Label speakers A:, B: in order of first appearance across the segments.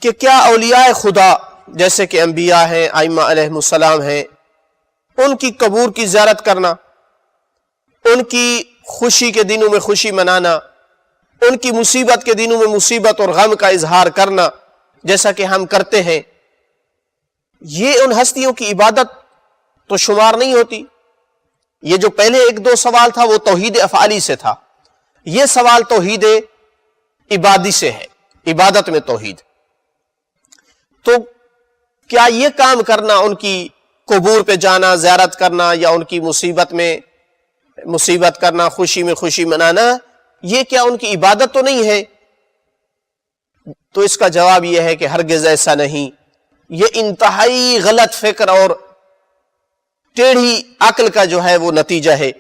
A: کہ کیا اولیاء خدا جیسے کہ انبیاء ہیں، ائمہ علیہم السلام ہیں، ان کی قبور کی زیارت کرنا، ان کی خوشی کے دنوں میں خوشی منانا، ان کی مصیبت کے دنوں میں مصیبت اور غم کا اظہار کرنا جیسا کہ ہم کرتے ہیں، یہ ان ہستیوں کی عبادت تو شمار نہیں ہوتی؟ یہ جو پہلے ایک دو سوال تھا وہ توحید افعالی سے تھا، یہ سوال توحید عبادی سے ہے، عبادت میں توحید۔ تو کیا یہ کام کرنا، ان کی قبور پہ جانا، زیارت کرنا، یا ان کی مصیبت میں مصیبت کرنا، خوشی میں خوشی منانا، یہ کیا ان کی عبادت تو نہیں ہے؟ تو اس کا جواب یہ ہے کہ ہرگز ایسا نہیں، یہ انتہائی غلط فکر اور ٹیڑھی عقل کا جو ہے وہ نتیجہ ہے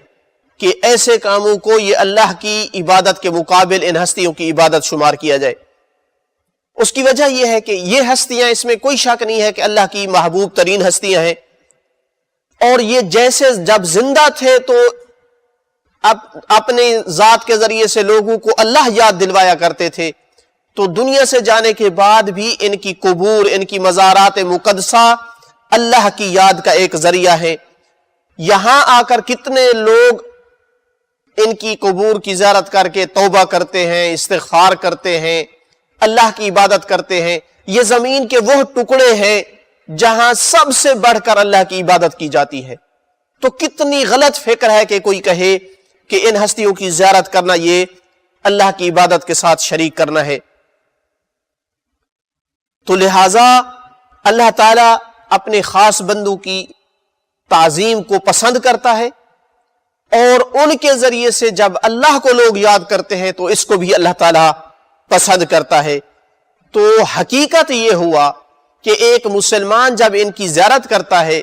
A: کہ ایسے کاموں کو یہ اللہ کی عبادت کے مقابل ان ہستیوں کی عبادت شمار کیا جائے۔ اس کی وجہ یہ ہے کہ یہ ہستیاں، اس میں کوئی شک نہیں ہے کہ اللہ کی محبوب ترین ہستیاں ہیں، اور یہ جیسے جب زندہ تھے تو اپنے ذات کے ذریعے سے لوگوں کو اللہ یاد دلوایا کرتے تھے، تو دنیا سے جانے کے بعد بھی ان کی قبور، ان کی مزارات مقدسہ اللہ کی یاد کا ایک ذریعہ ہے۔ یہاں آ کر کتنے لوگ ان کی قبور کی زیارت کر کے توبہ کرتے ہیں، استغفار کرتے ہیں، اللہ کی عبادت کرتے ہیں۔ یہ زمین کے وہ ٹکڑے ہیں جہاں سب سے بڑھ کر اللہ کی عبادت کی جاتی ہے، تو کتنی غلط فکر ہے کہ کوئی کہے کہ ان ہستیوں کی زیارت کرنا یہ اللہ کی عبادت کے ساتھ شریک کرنا ہے۔ تو لہٰذا اللہ تعالیٰ اپنے خاص بندوں کی تعظیم کو پسند کرتا ہے، اور ان کے ذریعے سے جب اللہ کو لوگ یاد کرتے ہیں تو اس کو بھی اللہ تعالیٰ پسند کرتا ہے۔ تو حقیقت یہ ہوا کہ ایک مسلمان جب ان کی زیارت کرتا ہے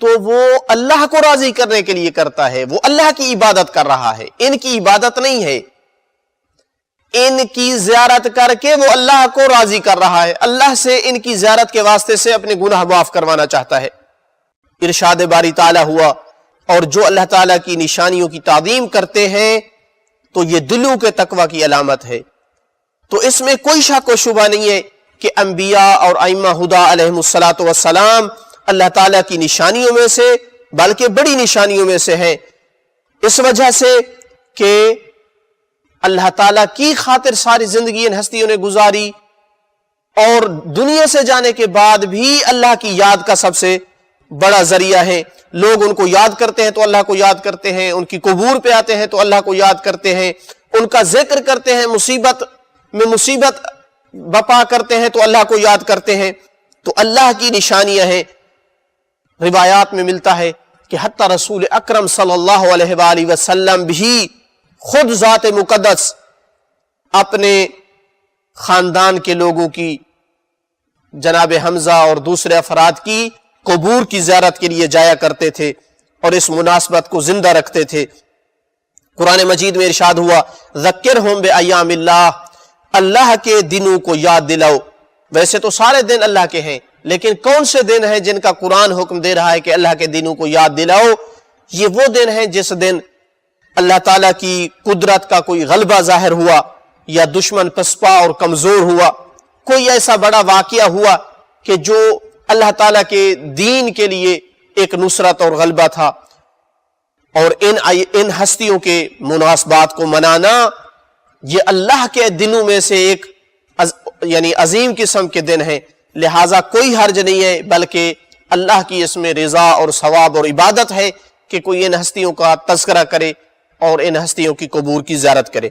A: تو وہ اللہ کو راضی کرنے کے لیے کرتا ہے، وہ اللہ کی عبادت کر رہا ہے، ان کی عبادت نہیں ہے۔ ان کی زیارت کر کے وہ اللہ کو راضی کر رہا ہے، اللہ سے ان کی زیارت کے واسطے سے اپنے گناہ معاف کروانا چاہتا ہے۔ ارشاد باری تعالیٰ ہوا، اور جو اللہ تعالیٰ کی نشانیوں کی تعظیم کرتے ہیں تو یہ دلوں کے تقوی کی علامت ہے۔ تو اس میں کوئی شک و شبہ نہیں ہے کہ انبیاء اور ائمہ ہدیٰ علیہم السلام اللہ تعالیٰ کی نشانیوں میں سے، بلکہ بڑی نشانیوں میں سے ہیں، اس وجہ سے کہ اللہ تعالیٰ کی خاطر ساری زندگی ان ہستیوں نے گزاری، اور دنیا سے جانے کے بعد بھی اللہ کی یاد کا سب سے بڑا ذریعہ ہے۔ لوگ ان کو یاد کرتے ہیں تو اللہ کو یاد کرتے ہیں، ان کی قبور پہ آتے ہیں تو اللہ کو یاد کرتے ہیں، ان کا ذکر کرتے ہیں، مصیبت میں مصیبت بپا کرتے ہیں تو اللہ کو یاد کرتے ہیں۔ تو اللہ کی نشانیاں ہیں۔ روایات میں ملتا ہے کہ حتی رسول اکرم صلی اللہ علیہ وآلہ وسلم بھی خود ذات مقدس اپنے خاندان کے لوگوں کی، جناب حمزہ اور دوسرے افراد کی قبور کی زیارت کے لیے جایا کرتے تھے، اور اس مناسبت کو زندہ رکھتے تھے۔ قرآن مجید میں ارشاد ہوا، ذکرہم بایام اللہ، اللہ کے دنوں کو یاد دلاؤ۔ ویسے تو سارے دن اللہ کے ہیں، لیکن کون سے دن ہیں جن کا قرآن حکم دے رہا ہے کہ اللہ کے دنوں کو یاد دلاؤ؟ یہ وہ دن ہیں جس دن اللہ تعالیٰ کی قدرت کا کوئی غلبہ ظاہر ہوا، یا دشمن پسپا اور کمزور ہوا، کوئی ایسا بڑا واقعہ ہوا کہ جو اللہ تعالیٰ کے دین کے لیے ایک نصرت اور غلبہ تھا۔ اور ان ہستیوں کے مناسبات کو منانا یہ اللہ کے دنوں میں سے ایک یعنی عظیم قسم کے دن ہیں، لہٰذا کوئی حرج نہیں ہے، بلکہ اللہ کی اس میں رضا اور ثواب اور عبادت ہے کہ کوئی ان ہستیوں کا تذکرہ کرے اور ان ہستیوں کی قبور کی زیارت کرے۔